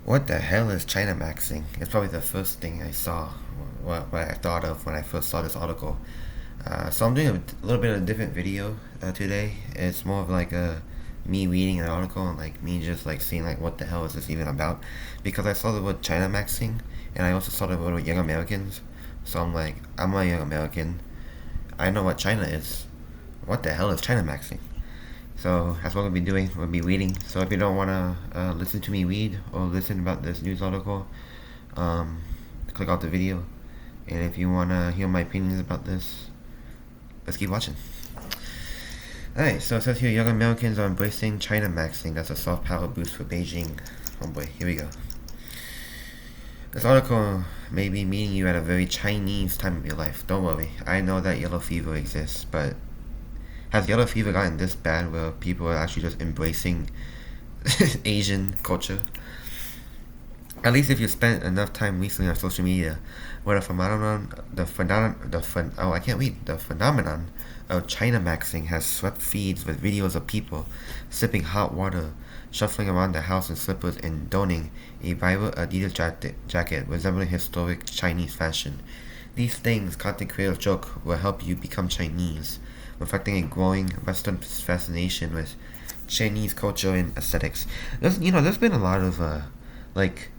What the hell is Chinamaxxing? It's probably the first thing I saw, what I thought of when I first saw this article. So I'm doing a little bit of a different video today. It's more of like me reading an article and like me just like seeing like what the hell is this even about, because I saw the word Chinamaxxing and I also saw the word young Americans. So I'm like, I'm a young American. I know what China is. What the hell is Chinamaxxing? So that's what we'll be doing. We'll be reading. So if you don't want to listen to me read or listen about this news article, um, click out the video. And if you want to hear my opinions about this, let's keep watching. Alright, so it says here, young Americans are embracing Chinamaxxing. That's a soft power boost for Beijing. Oh boy, here we go. This article may be meeting you at a very Chinese time of your life. Don't worry, I know that yellow fever exists, but has yellow fever gotten this bad where people are actually just embracing Asian culture? At least if you spent enough time recently on social media, where the phenomenon of Chinamaxxing has swept feeds with videos of people sipping hot water, shuffling around the house in slippers, and donning a viral Adidas jacket resembling historic Chinese fashion. These things, content creators joke, will help you become Chinese, reflecting a growing Western fascination with Chinese culture and aesthetics. There's been a lot of like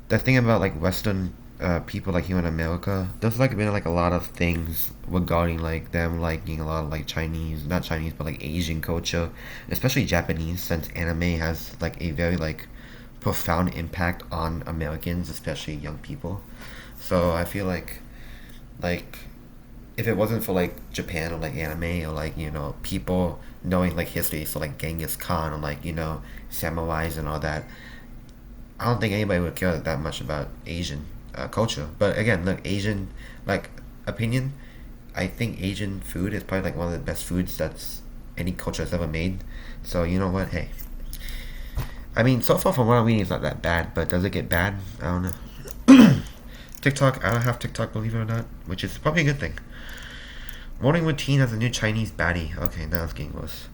the thing about like Western people like here in America. There's like been like a lot of things regarding like them liking a lot of like Chinese, not Chinese, but like Asian culture, especially Japanese, since anime has like a very like profound impact on Americans, especially young people. So I feel like if it wasn't for like Japan or like anime or like people knowing like history, so like Genghis Khan or like samurais and all that, I don't think anybody would care that much about Asian culture. But again, look, Asian like opinion. I think Asian food is probably like one of the best foods that's any culture has ever made. So you know what? Hey, I mean, so far from what I'm reading, it's not that bad. But does it get bad? I don't know. TikTok. I don't have TikTok, believe it or not, which is probably a good thing. Morning routine has a new Chinese baddie. Okay, now it's getting worse.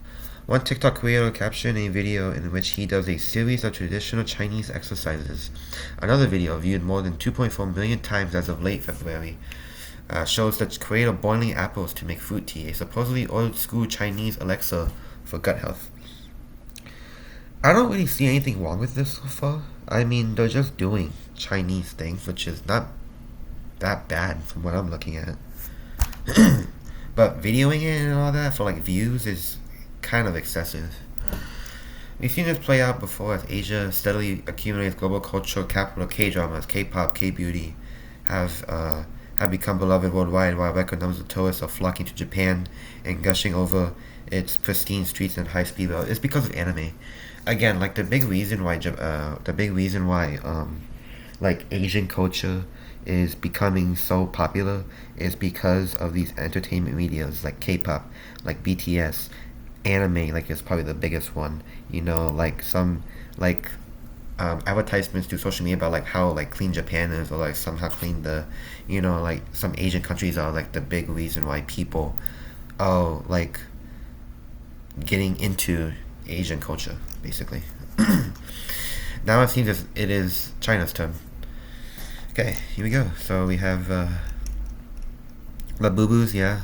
One TikTok creator captioned a video in which he does a series of traditional Chinese exercises. Another video, viewed more than 2.4 million times as of late February, shows the creator boiling apples to make fruit tea, a supposedly old-school Chinese elixir for gut health. I don't really see anything wrong with this so far. I mean, they're just doing Chinese things, which is not that bad from what I'm looking at. But videoing it and all that for like views is kind of excessive. We've seen this play out before as Asia steadily accumulates global cultural capital. K-dramas, K-pop, K-beauty have become beloved worldwide, while record numbers of tourists are flocking to Japan and gushing over its pristine streets and high-speed rail. It's because of anime. Again, like like Asian culture is becoming so popular is because of these entertainment medias like K-pop, like BTS, anime. Like is probably the biggest one. Like some like advertisements to social media about like how like clean Japan is, or like somehow clean the, like some Asian countries are like the big reason why people are like getting into Asian culture, basically. Now it seems as it is China's turn. Okay, here we go. So we have Labubus, yeah.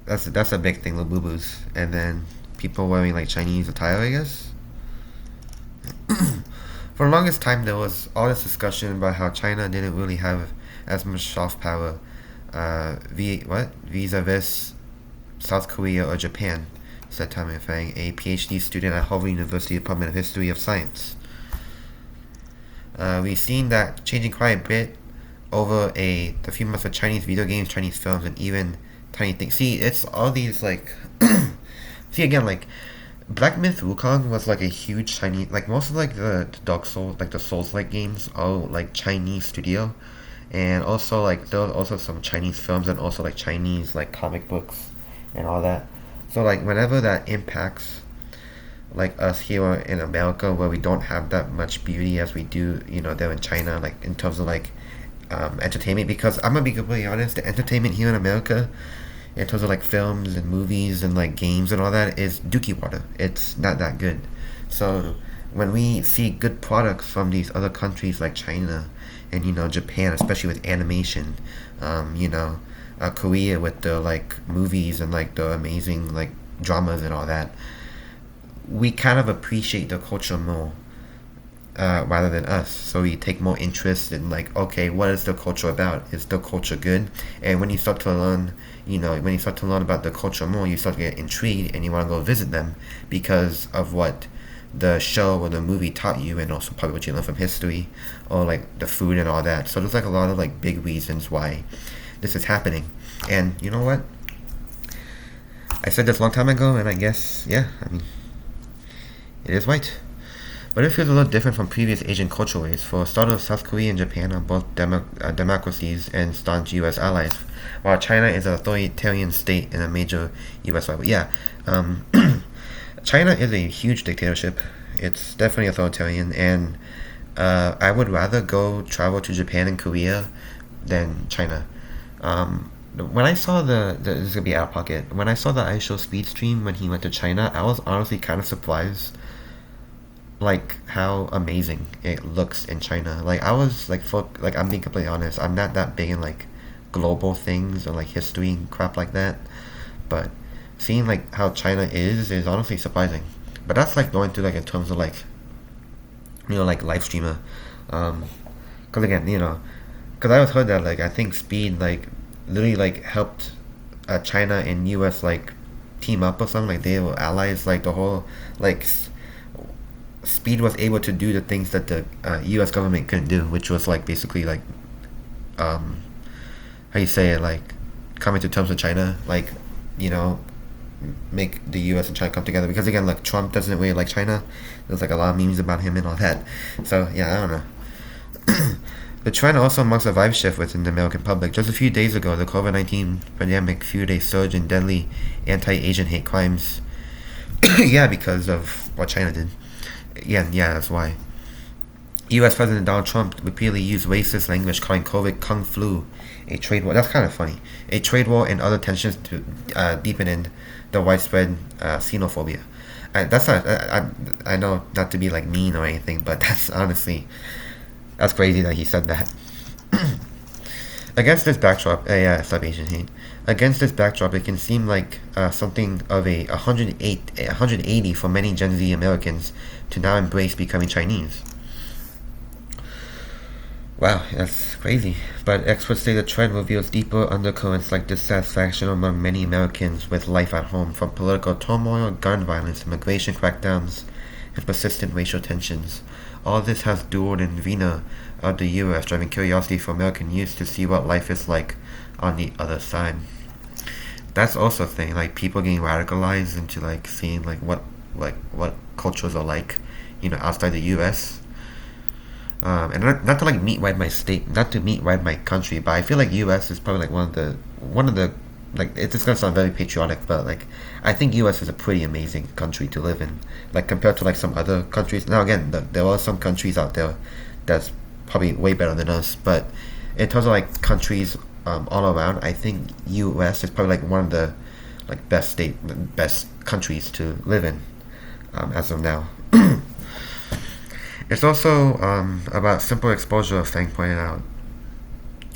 That's a big thing, Labubus. And then people wearing like Chinese attire, I guess. For the longest time, there was all this discussion about how China didn't really have as much soft power vis-a-vis South Korea or Japan, said Tammy Fang, a PhD student at Harvard University Department of History of Science. We've seen that changing quite a bit over the few months of Chinese video games, Chinese films, and even tiny things. See, it's all these like see again, like Black Myth Wukong was like a huge Chinese, like most of like the Dark Souls, like the Souls like games are like Chinese studio, and also like there are also some Chinese films and also like Chinese like comic books and all that. So like whenever that impacts like us here in America, where we don't have that much beauty as we do, there in China, like in terms of like entertainment. Because I'm gonna be completely honest, the entertainment here in America, in terms of like films and movies and like games and all that, is dookie water. It's not that good. So when we see good products from these other countries like China and Japan, especially with animation, Korea with the like movies and like the amazing like dramas and all that, we kind of appreciate the culture more rather than us. So we take more interest in like, okay, what is the culture about? Is the culture good? And when you start to learn, when you start to learn about the culture more, you start to get intrigued and you want to go visit them because of what the show or the movie taught you, and also probably what you learn from history or like the food and all that. So there's like a lot of like big reasons why this is happening. And you know what? I said this a long time ago, and I guess, yeah, I mean, it is right. But it feels a little different from previous Asian culture ways. For starters, South Korea and Japan are both democracies and staunch U.S. allies, while China is an authoritarian state and a major U.S. rival. Yeah, China is a huge dictatorship. It's definitely authoritarian, and I would rather go travel to Japan and Korea than China. When I saw this is gonna be out of pocket. When I saw the iShow speed stream when he went to China, I was honestly kind of surprised, like how amazing it looks in China. Like I was like, like I'm being completely honest. I'm not that big in like global things or like history and crap like that, but seeing like how China is honestly surprising. But that's like going through like in terms of like like live streamer, because again because I was heard that like I think Speed like literally like helped China and U.S. like team up or something, like they were allies, like the whole like Speed was able to do the things that the U.S. government couldn't do, which was like basically like how you say it, like coming to terms with China, like you know make the U.S. and China come together, because again like Trump doesn't really like China. There's like a lot of memes about him and all that, so yeah, I don't know. The trend also marks a vibe shift within the American public. Just a few days ago, the COVID-19 pandemic fueled a surge in deadly anti-Asian hate crimes. Yeah, because of what China did. Yeah, that's why. U.S. President Donald Trump repeatedly used racist language, calling COVID Kung Flu, a trade war. That's kind of funny. A trade war and other tensions to deepen in the widespread xenophobia. That's not. I know not to be like mean or anything, but that's honestly, that's crazy that he said that. Against this backdrop, yeah, stop Asian hate. Against this backdrop, it can seem like something of a 180 for many Gen Z Americans to now embrace becoming Chinese. Wow, that's crazy. But experts say the trend reveals deeper undercurrents like dissatisfaction among many Americans with life at home, from political turmoil, gun violence, immigration crackdowns, and persistent racial tensions. All this has dueled in Vienna of the U.S., driving curiosity for American youth to see what life is like on the other side. That's also a thing, like people getting radicalized into like seeing like what cultures are like, outside the U.S. And not to like meet right my state, not to meet right my country, but I feel like U.S. is probably like one of the like, it's just gonna sound very patriotic, but like I think U.S. is a pretty amazing country to live in, like compared to like some other countries. Now again, there are some countries out there that's probably way better than us, but in terms of like countries all around, I think U.S. is probably like one of the like best countries to live in as of now. It's also about simple exposure, Fang pointed out.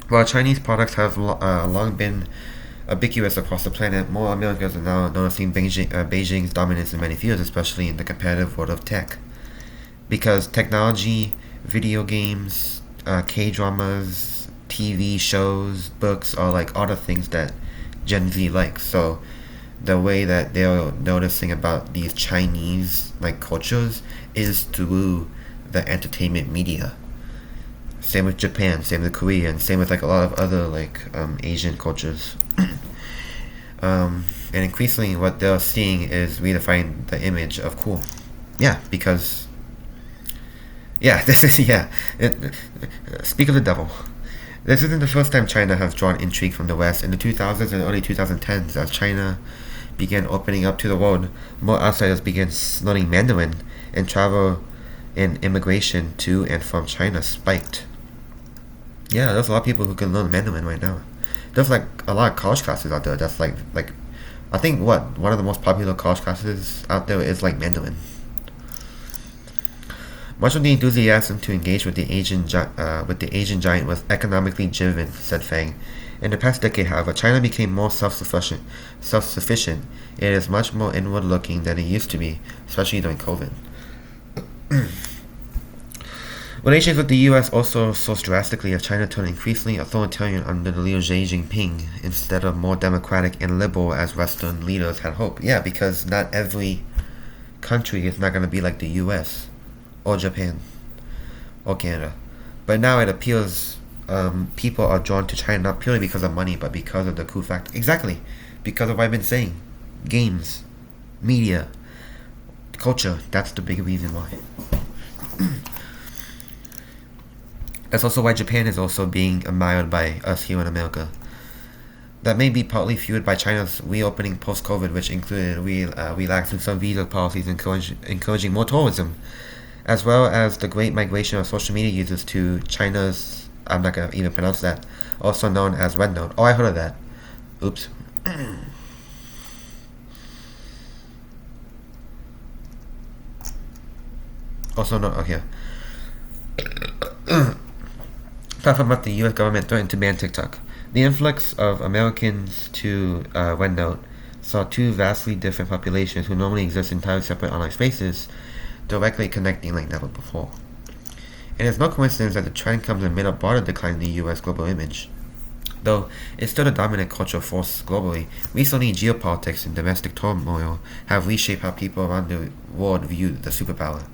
While Chinese products have long been ubiquitous across the planet, more Americans are now noticing Beijing's dominance in many fields, especially in the competitive world of tech. Because technology, video games, K-dramas, TV shows, books are like all the things that Gen Z likes. So the way that they're noticing about these Chinese like cultures is through the entertainment media. Same with Japan, same with Korea, and same with like a lot of other like Asian cultures. And increasingly what they're seeing is redefining the image of cool. Yeah, because this is speak of the devil. This isn't the first time China has drawn intrigue from the West. In the 2000s and early 2010s, as China began opening up to the world, more outsiders began learning Mandarin, and travel and immigration to and from China spiked. Yeah, there's a lot of people who can learn Mandarin right now. There's like a lot of college classes out there that's like I think one of the most popular college classes out there is like Mandarin. Much of the enthusiasm to engage with the Asian giant was economically driven, said Fang. In the past decade, however, China became more self-sufficient. It is much more inward-looking than it used to be, especially during COVID. Relations with the U.S. also soared drastically as China turned increasingly authoritarian under the leader Xi Jinping instead of more democratic and liberal as Western leaders had hoped. Yeah, because not every country is not going to be like the U.S. or Japan or Canada. But now it appears people are drawn to China not purely because of money, but because of the cool factor. Exactly, because of what I've been saying. Games, media, culture. That's the big reason why. That's also why Japan is also being admired by us here in America. That may be partly fueled by China's reopening post-COVID, which included relaxing some visa policies and encouraging more tourism, as well as the great migration of social media users to China's, I'm not going to even pronounce that, also known as Red Note. Oh, I heard of that. Oops. Also known, okay. Talking about the U.S. government threatened to ban TikTok. The influx of Americans to OneNote saw two vastly different populations who normally exist in entirely separate online spaces directly connecting like never before. It is no coincidence that the trend comes amid a broader decline in the U.S. global image. Though it's still the dominant cultural force globally, recently geopolitics and domestic turmoil have reshaped how people around the world view the superpower.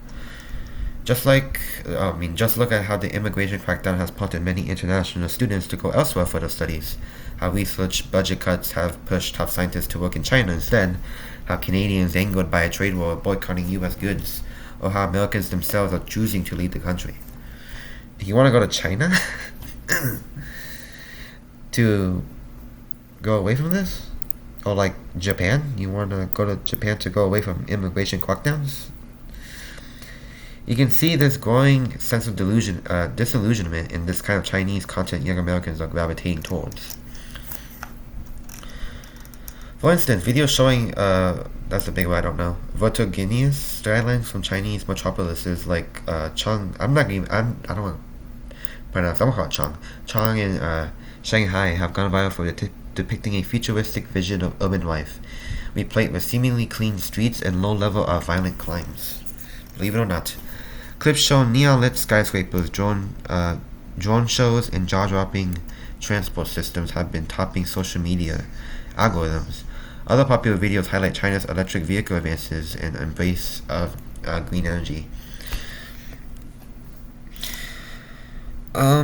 Just look at how the immigration crackdown has prompted many international students to go elsewhere for their studies, how research budget cuts have pushed top scientists to work in China instead, how Canadians angered by a trade war are boycotting U.S. goods, or how Americans themselves are choosing to leave the country. You want to go to China to go away from this? Or like Japan? You want to go to Japan to go away from immigration crackdowns? You can see this growing sense of disillusionment in this kind of Chinese content young Americans are gravitating towards. For instance, videos showing, that's a big word I don't know, vertiginous skylines from Chinese metropolises like I don't want to pronounce, I'm going to call it Chang and Shanghai have gone viral for depicting a futuristic vision of urban life, replete with seemingly clean streets and low level of violent crimes. Believe it or not. Clips show neon-lit skyscrapers, drone shows, and jaw-dropping transport systems have been topping social media algorithms. Other popular videos highlight China's electric vehicle advances and embrace of green energy. I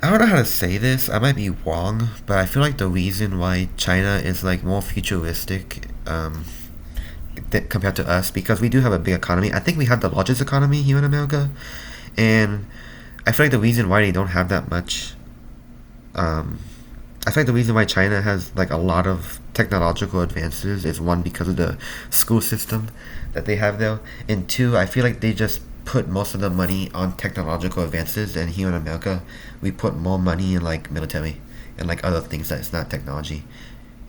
don't know how to say this. I might be wrong, but I feel like the reason why China is like more futuristic compared to us, because we do have a big economy. I think we have the largest economy here in America, and I feel like the reason why they don't have that much I feel like the reason why China has like a lot of technological advances is one, because of the school system that they have there, and two, I feel like they just put most of the money on technological advances, and here in America we put more money in like military and like other things that is not technology.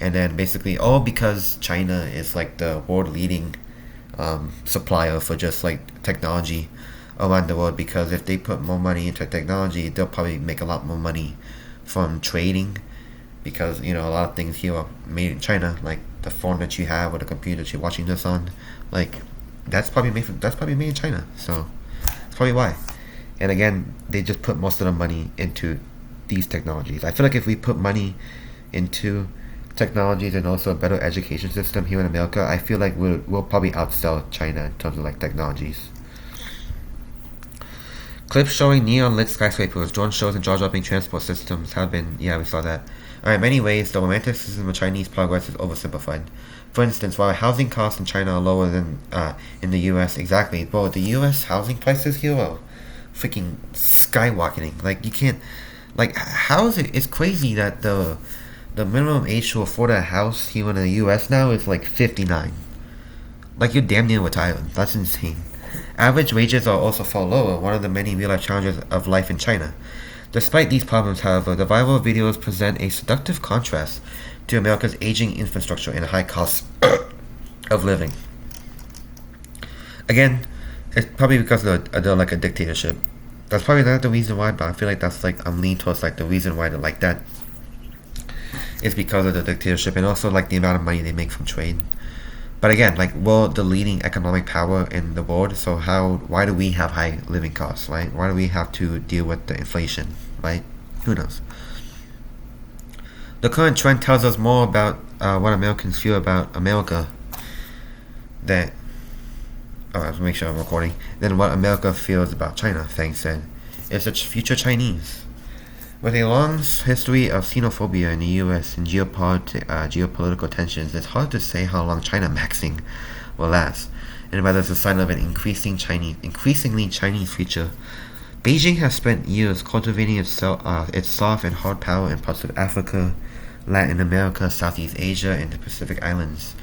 And then basically all because China is like the world leading supplier for just like technology around the world, because if they put more money into technology, they'll probably make a lot more money from trading, because you know a lot of things here are made in China, like the phone that you have or the computer that you're watching this on, like that's probably made in China. So that's probably why. And again, they just put most of the money into these technologies. I feel like if we put money into technologies and also a better education system here in America, I feel like we'll probably outsell China in terms of like technologies. Clips showing neon-lit skyscrapers, drone shows, and jaw-dropping transport systems have been, we saw that. In many ways, the romanticism of Chinese progress is oversimplified. For instance, while housing costs in China are lower than in the U.S., exactly, bro, the U.S. housing prices here are freaking skyrocketing. Like, you can't, like, how is it? It's crazy that the minimum age to afford a house here in the U.S. now is like 59. Like, you're damn near retired. That's insane. Average wages are also far lower, one of the many real-life challenges of life in China. Despite these problems, however, the viral videos present a seductive contrast to America's aging infrastructure and high costs of living. Again, It's probably because of like a dictatorship. That's probably not the reason why, but I feel like that's like I'm leaning towards like the reason why they're like that is because of the dictatorship and also like the amount of money they make from trade. But again, like we're the leading economic power in the world, so why do we have high living costs, right? Why do we have to deal with the inflation, right? Who knows? The current trend tells us more about what Americans feel about America that oh, I have to make sure I'm recording. Than what America feels about China, Fang said. It's a future Chinese. With a long history of xenophobia in the U.S. and geopolitical tensions, it's hard to say how long Chinamaxxing will last, and whether it's a sign of an increasingly Chinese future. Beijing has spent years cultivating its soft and hard power in parts of Africa, Latin America, Southeast Asia, and the Pacific Islands.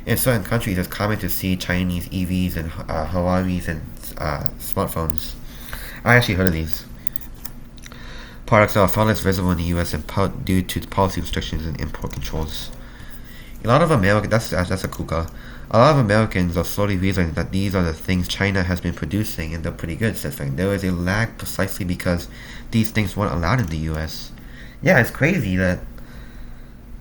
In certain countries, it's common to see Chinese EVs and Huawei's and smartphones. I actually heard of these. Products are far less visible in the U.S. in part due to policy restrictions and import controls. A lot of Americans, that's a cool car. A lot of Americans are slowly realizing that these are the things China has been producing and they're pretty good, says Fang. There is a lag precisely because these things weren't allowed in the U.S. Yeah, it's crazy that.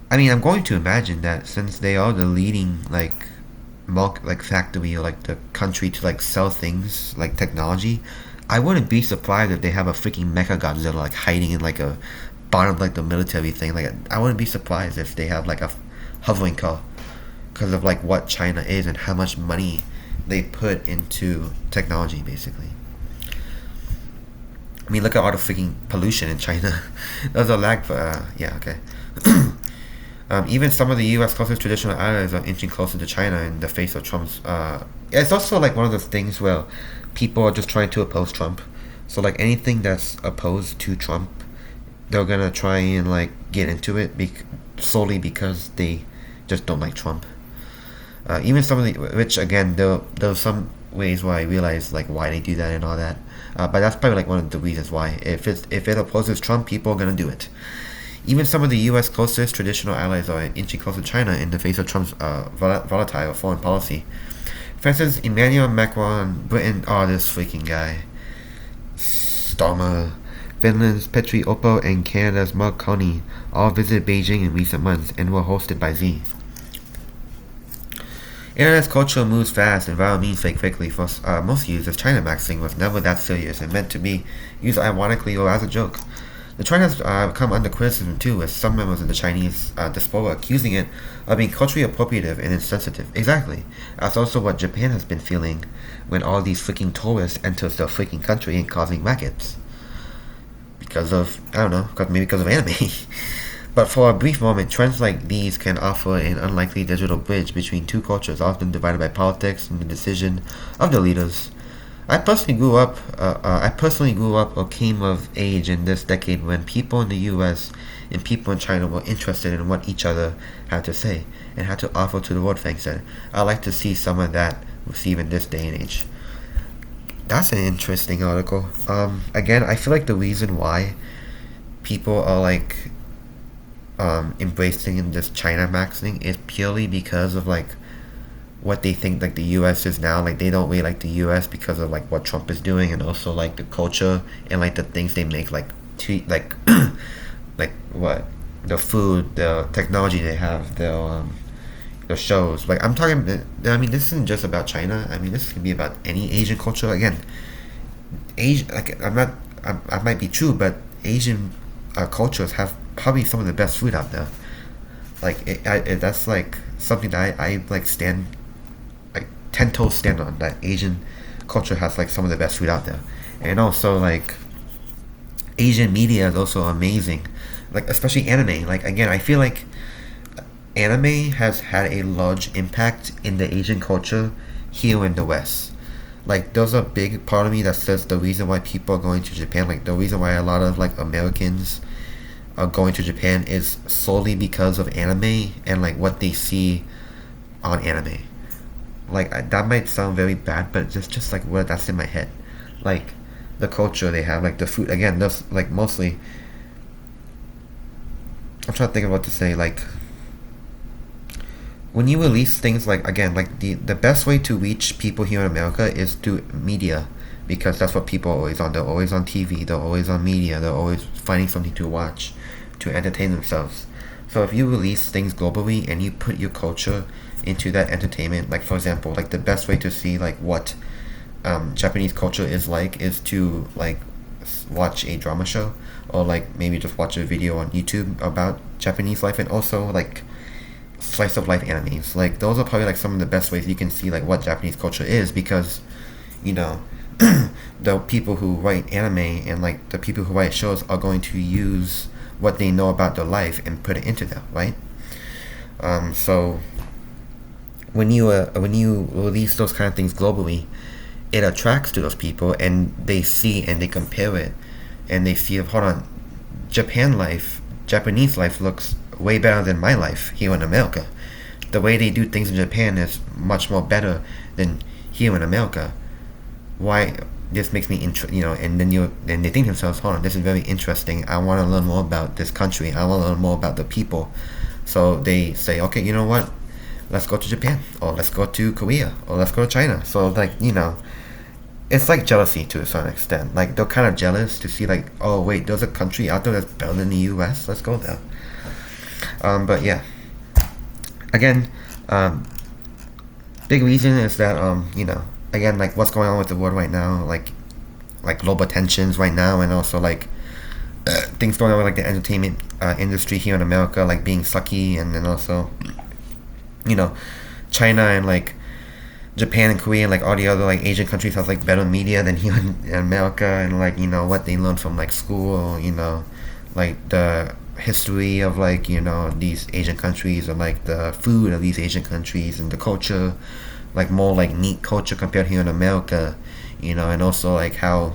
I mean, I'm going to imagine that since they are the leading factory or like the country to like sell things like technology, I wouldn't be surprised if they have a freaking Mecha Godzilla like hiding in like a bottom of like the military thing. Like I wouldn't be surprised if they have like a hovering car because of like what China is and how much money they put into technology, basically. I mean, look at all the freaking pollution in China. There's a lag for yeah, okay. Even some of the U.S. closest traditional allies are inching closer to China in the face of Trump's. It's also like one of those things where people are just trying to oppose Trump. So like anything that's opposed to Trump, they're gonna try and like get into it solely because they just don't like Trump. Even some of the, which again, there's some ways where I realize like why they do that and all that. But that's probably like one of the reasons why. If it opposes Trump, people are gonna do it. Even some of the U.S. closest traditional allies are inching closer to China in the face of Trump's volatile foreign policy. For instance, Emmanuel Macron, Britain, this freaking guy, Starmer, Finland's Petri Orpo, and Canada's Mark Carney all visited Beijing in recent months and were hosted by Xi. Internet's culture moves fast and viral memes fake quickly for most users. Chinamaxxing was never that serious and meant to be used ironically or as a joke. The trend has come under criticism too, with some members of the Chinese diaspora accusing it of being culturally appropriative and insensitive. Exactly. That's also what Japan has been feeling when all these freaking tourists enter their freaking country and causing rackets. Because of, I don't know, maybe because of anime. But for a brief moment, trends like these can offer an unlikely digital bridge between two cultures often divided by politics and the decision of the leaders. I personally grew up or came of age in this decade when people in the U.S. and people in China were interested in what each other had to say and had to offer to the world. Fang said, "I'd like to see some of that receive in this day and age." That's an interesting article. Again, I feel like the reason why people are like embracing this Chinamaxxing is purely because of like what they think like the U.S. is now. Like they don't really like the U.S. because of like what Trump is doing and also like the culture and like the things they make, like like like what the food, the technology they have, the shows. Like I'm talking. I mean, this isn't just about China. I mean, this can be about any Asian culture. Again, Asian. Like I might be true, but Asian cultures have probably some of the best food out there. Like that's like something that I like stand. 10 toes stand on that Asian culture has like some of the best food out there, and also like Asian media is also amazing, like especially anime. Like again, I feel like anime has had a large impact in the Asian culture here in the West. Like there's a big part of me that says the reason why people are going to Japan, like the reason why a lot of like Americans are going to Japan is solely because of anime and like what they see on anime. Like that might sound very bad, but just like what that's in my head. Like the culture they have, like the food. Again, that's like mostly. I'm trying to think of what to say. Like when you release things like, again, like the best way to reach people here in America is through media, because that's what people are always on. They're always on TV, they're always on media, they're always finding something to watch to entertain themselves. So if you release things globally and you put your culture into that entertainment, like for example, like the best way to see like what Japanese culture is like is to like watch a drama show, or like maybe just watch a video on YouTube about Japanese life, and also like slice of life animes. Like those are probably like some of the best ways you can see like what Japanese culture is, because you know the people who write anime and like the people who write shows are going to use what they know about their life and put it into them, right? So when you release those kind of things globally, it attracts to those people, and they see and they compare it, and they see, hold on, Japanese life looks way better than my life here in America. The way they do things in Japan is much more better than here in America. Why? This makes me and then they think to themselves, hold on, this is very interesting. I want to learn more about this country. I want to learn more about the people. So they say, okay, you know what? Let's go to Japan, or let's go to Korea, or let's go to China. So like, it's like jealousy to a certain extent. Like they're kind of jealous to see like, oh wait, there's a country out there that's better than the U.S. Let's go there. But yeah, again, big reason is that again, like what's going on with the world right now, like global tensions right now, and also like things going on with like the entertainment industry here in America, like being sucky, and then also China and like Japan and Korea and like all the other like Asian countries have like better media than here in America, and like what they learn from like school, like the history of like these Asian countries, or like the food of these Asian countries, and the culture, like more like neat culture compared here in America, and also like how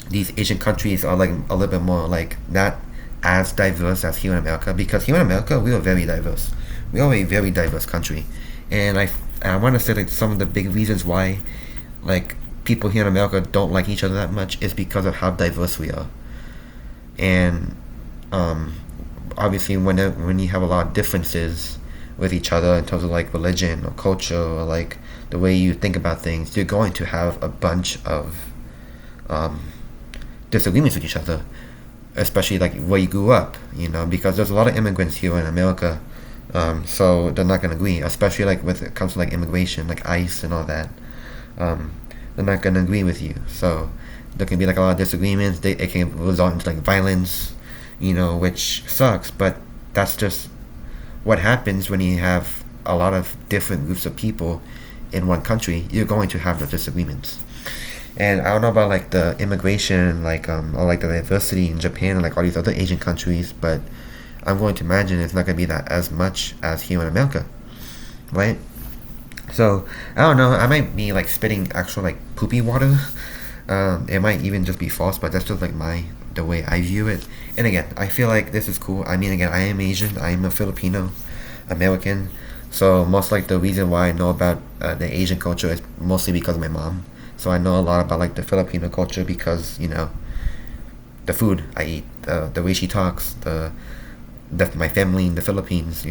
these Asian countries are like a little bit more like not as diverse as here in America, because here in America we are very diverse. We are a very diverse country, and I want to say like some of the big reasons why like people here in America don't like each other that much is because of how diverse we are. And obviously when you have a lot of differences with each other in terms of like religion or culture, or like the way you think about things, you're going to have a bunch of disagreements with each other, especially like where you grew up, because there's a lot of immigrants here in America. So they're not gonna agree, especially like when it comes to like immigration, like ICE and all that. They're not gonna agree with you. So there can be like a lot of disagreements. It can result into like violence, which sucks. But that's just what happens when you have a lot of different groups of people in one country. You're going to have those disagreements. And I don't know about like the immigration, like or like the diversity in Japan and like all these other Asian countries, but I'm going to imagine it's not going to be that as much as here in America, right? So I don't know. I might be like spitting actual like poopy water. It might even just be false, but that's just like the way I view it. And again, I feel like this is cool. I mean, again, I am Asian. I am a Filipino American. So most like the reason why I know about the Asian culture is mostly because of my mom. So I know a lot about like the Filipino culture because the food I eat, the way she talks, my family in the Philippines,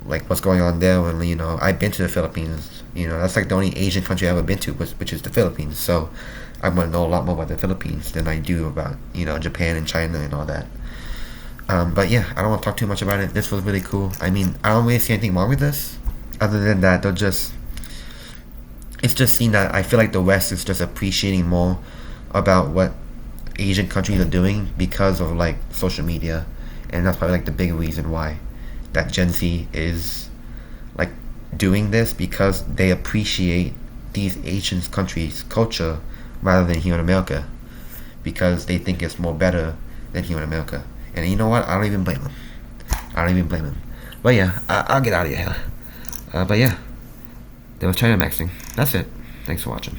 like what's going on there. When I've been to the Philippines, that's like the only Asian country I've ever been to, which is the Philippines. So I want to know a lot more about the Philippines than I do about Japan and China and all that. But yeah, I don't want to talk too much about it. This was really cool. I mean, I don't really see anything wrong with this, other than that it's just seen that I feel like the West is just appreciating more about what Asian countries are doing because of like social media. And that's probably like the big reason why that Gen Z is like doing this, because they appreciate these Asian countries' culture rather than here in America, because they think it's more better than here in America. And you know what? I don't even blame them. But yeah, I'll get out of here. But yeah, that was China Maxing. That's it. Thanks for watching.